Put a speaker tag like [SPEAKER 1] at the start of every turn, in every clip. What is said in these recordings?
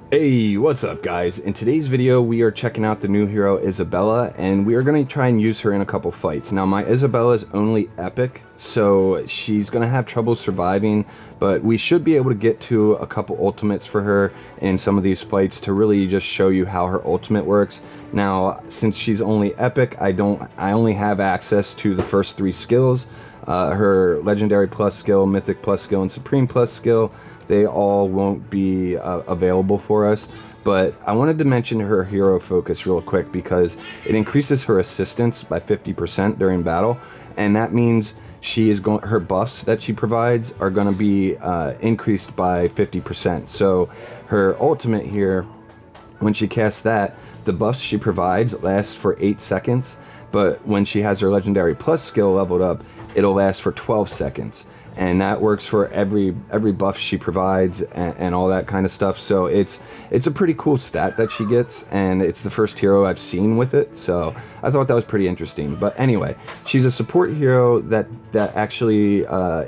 [SPEAKER 1] Hey, what's up guys? In today's video we are checking out the new hero Isabella, and we are going to try and use her in a couple fights. Now my Isabella is only epic, so she's going to have trouble surviving, but we should be able to get to a couple ultimates for her in some of these fights to really just show you how her ultimate works. Now since she's only epic, I only have access to the first 3 skills. Her legendary plus skill, mythic plus skill, and supreme plus skill. They all won't be available for us, but I wanted to mention her hero focus real quick because it increases her assistance by 50% during battle, and that means her buffs that she provides are going to be increased by 50%. So her ultimate here, when she casts that, the buffs she provides last for 8 seconds, but when she has her legendary plus skill leveled up, it'll last for 12 seconds. And that works for every buff she provides and all that kind of stuff. So it's a pretty cool stat that she gets, and it's the first hero I've seen with it, so I thought that was pretty interesting. But anyway, she's a support hero that actually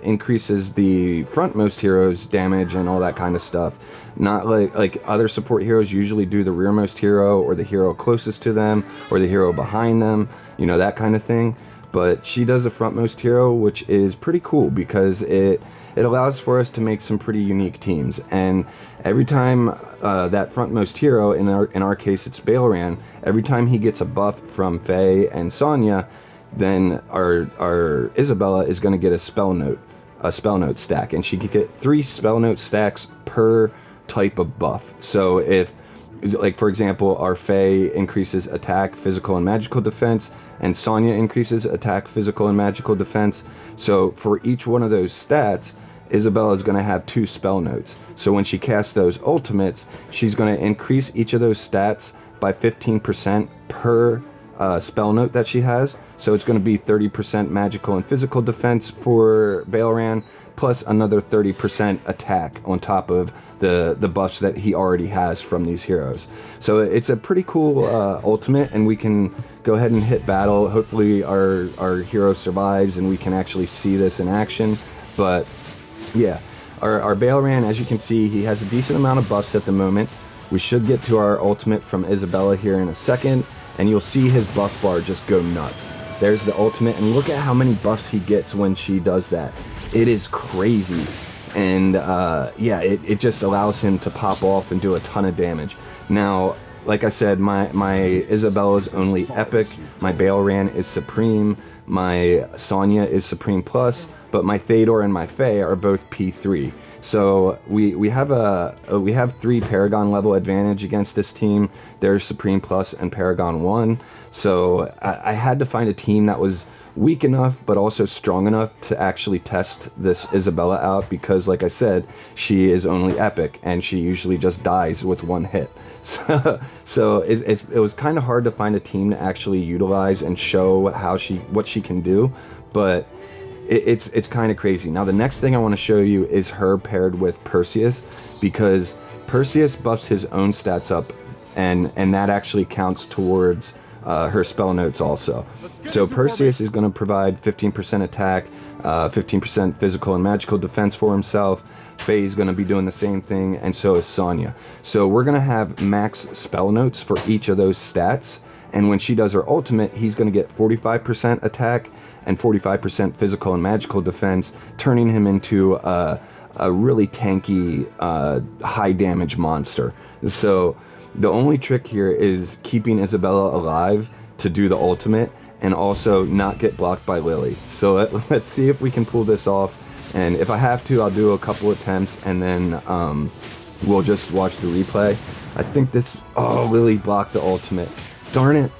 [SPEAKER 1] increases the frontmost heroes' damage and all that kind of stuff. Not like other support heroes usually do the rearmost hero or the hero closest to them or the hero behind them, you know, that kind of thing. But she does the frontmost hero, which is pretty cool because it allows for us to make some pretty unique teams. And every time that frontmost hero, in our case it's Baleran, every time he gets a buff from Faye and Sonya, then our Isabella is going to get a spell note stack, and she could get 3 spell note stacks per type of buff. So if, like for example, our Faye increases attack, physical, and magical defense, and Sonya increases attack, physical, and magical defense. So for each one of those stats, Isabella is going to have 2 spell notes. So when she casts those ultimates, she's going to increase each of those stats by 15% per spell note that she has. So it's going to be 30% magical and physical defense for Baleran, plus another 30% attack on top of the buffs that he already has from these heroes. So it's a pretty cool ultimate, and we can go ahead and hit battle. Hopefully our hero survives and we can actually see this in action. But yeah, our Baleran, as you can see, he has a decent amount of buffs at the moment. We should get to our ultimate from Isabella here in a second, and you'll see his buff bar just go nuts. There's the ultimate, and look at how many buffs he gets when she does that. It is crazy. And yeah, it just allows him to pop off and do a ton of damage. Now, like I said, my Isabella's only epic, my Baleran is supreme, my Sonya is supreme plus, but my Theodore and my Faye are both P3. So we have 3 Paragon level advantage against this team. There's Supreme Plus and Paragon 1. So I had to find a team that was weak enough but also strong enough to actually test this Isabella out, because like I said, she is only epic and she usually just dies with 1 hit. So it was kind of hard to find a team to actually utilize and show what she can do, but it's kind of crazy. Now the next thing I want to show you is her paired with Perseus, because Perseus buffs his own stats up, and that actually counts towards her spell notes also. So Perseus is going to provide 15% attack, 15% physical and magical defense for himself. Faye is going to be doing the same thing, and so is Sonya. So we're going to have max spell notes for each of those stats, and when she does her ultimate, he's going to get 45% attack and 45% physical and magical defense, turning him into a really tanky, high damage monster. So the only trick here is keeping Isabella alive to do the ultimate and also not get blocked by Lily. So let's see if we can pull this off, and if I have to, I'll do a couple attempts and then we'll just watch the replay. I think Lily blocked the ultimate. Darn it.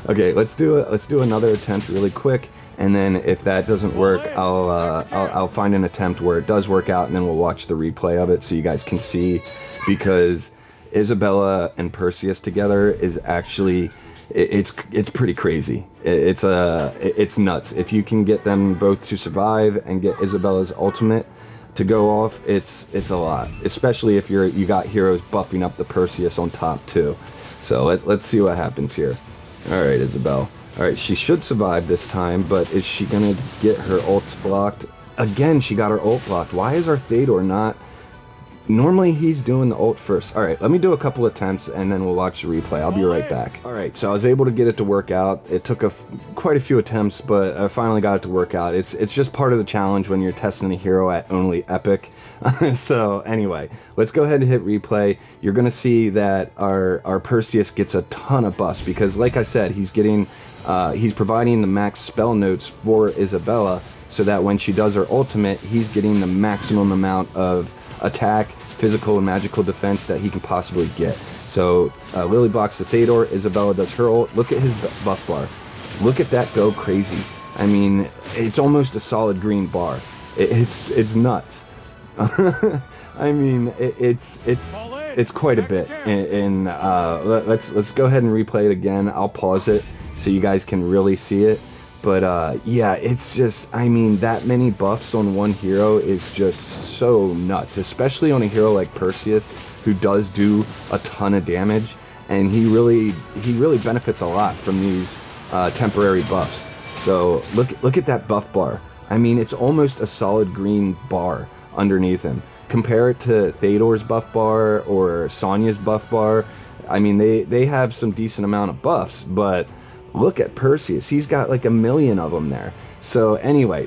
[SPEAKER 1] Okay, let's do another attempt really quick, and then if that doesn't work, I'll find an attempt where it does work out, and then we'll watch the replay of it so you guys can see, because Isabella and Perseus together is actually it's pretty crazy. It's nuts. If you can get them both to survive and get Isabella's ultimate to go off, it's a lot, especially if you got heroes buffing up the Perseus on top too. So let's see what happens here. Alright, Isabella. Alright, she should survive this time, but is she gonna get her ult blocked? Again, she got her ult blocked. Why is our Theodore not Normally he's doing the ult first. All right, let me do a couple attempts and then we'll watch the replay. I'll be right back. All right, so I was able to get it to work out. It took quite a few attempts, but I finally got it to work out. It's just part of the challenge when you're testing a hero at only epic. So anyway, let's go ahead and hit replay. You're gonna see that our Perseus gets a ton of buffs because, like I said, he's providing the max spell notes for Isabella, so that when she does her ultimate, he's getting the maximum amount of attack, physical, and magical defense that he can possibly get. So Lily blocks the Theodore, Isabella does her ult. Look at his buff bar. Look at that go crazy. I mean, it's almost a solid green bar. It's nuts. I mean, it's quite a bit. And let's go ahead and replay it again. I'll pause it so you guys can really see it. But yeah, it's just, I mean, that many buffs on one hero is just so nuts, especially on a hero like Perseus, who does do a ton of damage, and he really benefits a lot from these temporary buffs. So look at that buff bar. I mean, it's almost a solid green bar underneath him. Compare it to Theodore's buff bar or Sonya's buff bar. I mean, they have some decent amount of buffs, but look at Perseus. He's got like 1 million of them there. So anyway,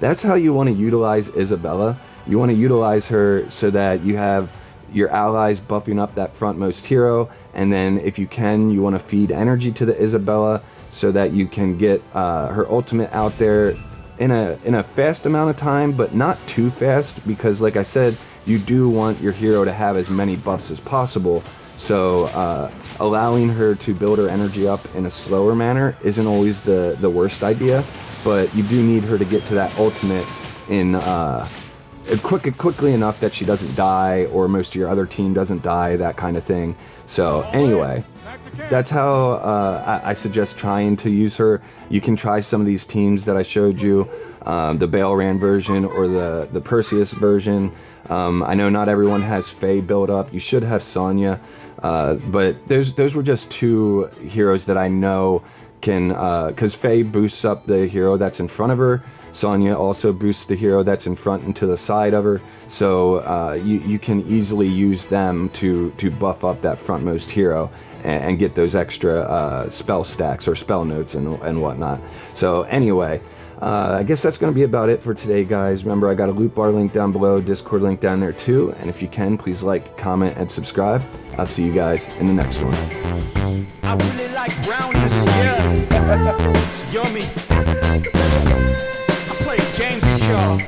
[SPEAKER 1] that's how you want to utilize Isabella. You want to utilize her so that you have your allies buffing up that frontmost hero, and then if you can, you want to feed energy to the Isabella so that you can get her ultimate out there in a fast amount of time, but not too fast, because like I said, you do want your hero to have as many buffs as possible. So allowing her to build her energy up in a slower manner isn't always the worst idea, but you do need her to get to that ultimate in quickly enough that she doesn't die, or most of your other team doesn't die, that kind of thing. So anyway, that's how I suggest trying to use her. You can try some of these teams that I showed you, the Baelran version or the Perseus version. I know not everyone has Faye built up. You should have Sonya, but those were just two heroes that I know can, because Faye boosts up the hero that's in front of her. Sonya also boosts the hero that's in front and to the side of her. So you can easily use them to buff up that frontmost hero and get those extra spell stacks or spell notes and whatnot. So anyway, I guess that's going to be about it for today, guys. Remember, I got a loot bar link down below, Discord link down there too, and if you can, please like, comment, and subscribe. I'll see you guys in the next one. I really like brownness, yeah. It's yummy. I play games with y'all.